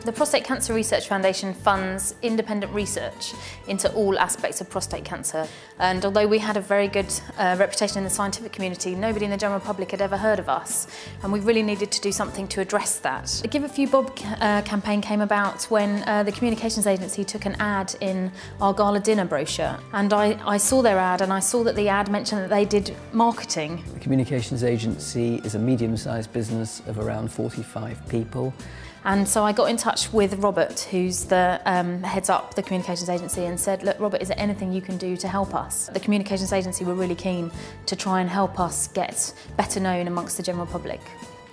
The Prostate Cancer Research Foundation funds independent research into all aspects of prostate cancer. And although we had a very good reputation in the scientific community, nobody in the general public had ever heard of us. And we really needed to do something to address that. The Give a Few Bob campaign came about when the communications agency took an ad in our gala dinner brochure. And I saw their ad, and I saw that the ad mentioned that they did marketing. The communications agency is a medium-sized business of around 45 people. And so I got in touch with Robert, who's the heads up the communications agency, and said, look, Robert, is there anything you can do to help us? The communications agency were really keen to try and help us get better known amongst the general public.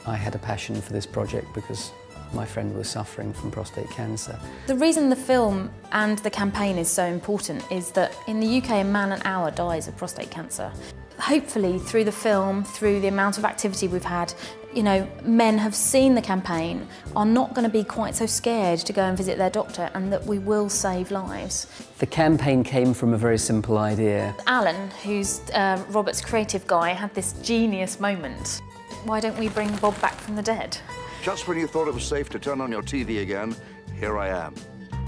I had a passion for this project because my friend was suffering from prostate cancer. The reason the film and the campaign is so important is that in the UK, a man an hour dies of prostate cancer. Hopefully, through the film, through the amount of activity we've had, you know, men have seen the campaign, are not going to be quite so scared to go and visit their doctor, and that we will save lives. The campaign came from a very simple idea. Alan, who's Robert's creative guy, had this genius moment. Why don't we bring Bob back from the dead? Just when you thought it was safe to turn on your TV again, here I am.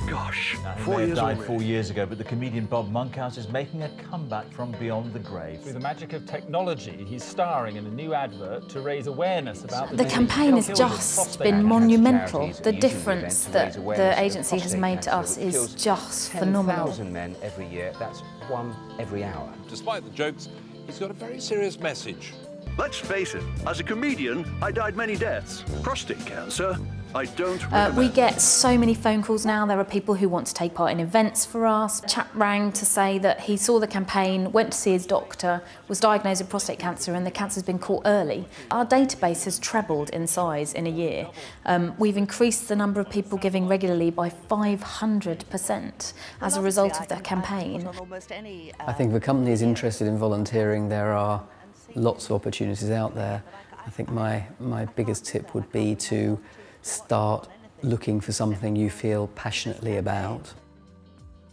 Gosh, 4 years died already. 4 years ago, but the comedian Bob Monkhouse is making a comeback from beyond the grave. Through the magic of technology, he's starring in a new advert to raise awareness about the campaign has just been monumental. The difference that the agency has made to us is just phenomenal. 10,000 men every year, that's one every hour. Despite the jokes, he's got a very serious message. Let's face it, as a comedian, I died many deaths. Prostate cancer, I don't recommend. We get so many phone calls now. There are people who want to take part in events for us. A chap rang to say that he saw the campaign, went to see his doctor, was diagnosed with prostate cancer, and the cancer's been caught early. Our database has trebled in size in a year. We've increased the number of people giving regularly by 500% as a result of that campaign. I think if a company is interested in volunteering, there are lots of opportunities out there. I think my biggest tip would be to start looking for something you feel passionately about.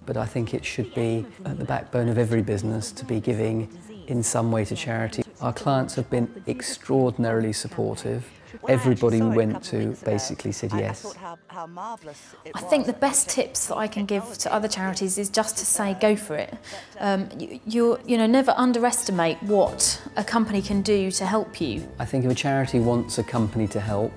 But I think it should be at the backbone of every business to be giving in some way to charity. Our clients have been extraordinarily supportive. Everybody we went to basically said yes. I think the best tips that I can give to other charities is just to say, go for it. You know, never underestimate what a company can do to help you. I think if a charity wants a company to help,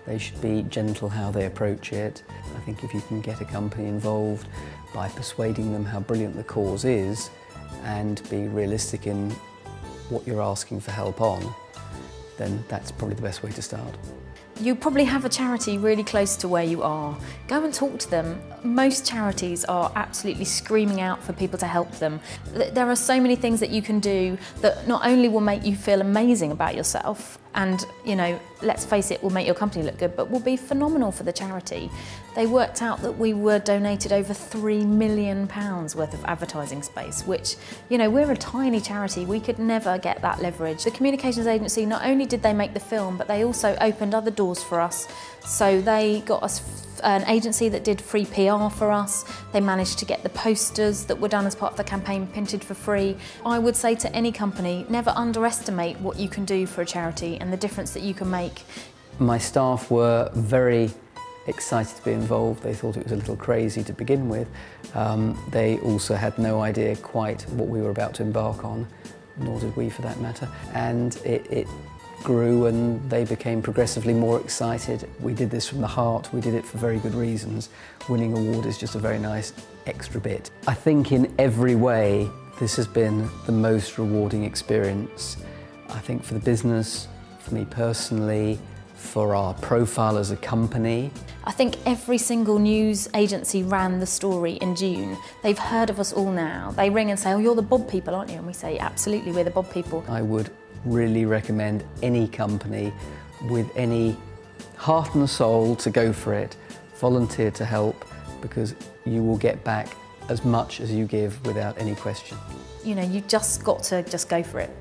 they should be gentle how they approach it. I think if you can get a company involved by persuading them how brilliant the cause is and be realistic in what you're asking for help on, then that's probably the best way to start. You probably have a charity really close to where you are. Go and talk to them. Most charities are absolutely screaming out for people to help them. There are so many things that you can do that not only will make you feel amazing about yourself and, you know, let's face it, will make your company look good, but will be phenomenal for the charity. They worked out that we were donated over £3 million worth of advertising space, which, you know, we're a tiny charity. We could never get that leverage. The communications agency, not only did they make the film, but they also opened other doors for us. So they got us an agency that did free PR for us. They managed to get the posters that were done as part of the campaign printed for free. I would say to any company, never underestimate what you can do for a charity and the difference that you can make. My staff were very excited to be involved. They thought it was a little crazy to begin with. They also had no idea quite what we were about to embark on, nor did we for that matter. And it grew and they became progressively more excited. We did this from the heart, we did it for very good reasons. Winning an award is just a very nice extra bit. I think in every way this has been the most rewarding experience. I think for the business, for me personally, for our profile as a company. I think every single news agency ran the story in June. They've heard of us all now. They ring and say, oh, you're the Bob people, aren't you? And we say, absolutely, we're the Bob people. I would really recommend any company with any heart and soul to go for it. Volunteer to help, because you will get back as much as you give without any question. You know, you just got to go for it.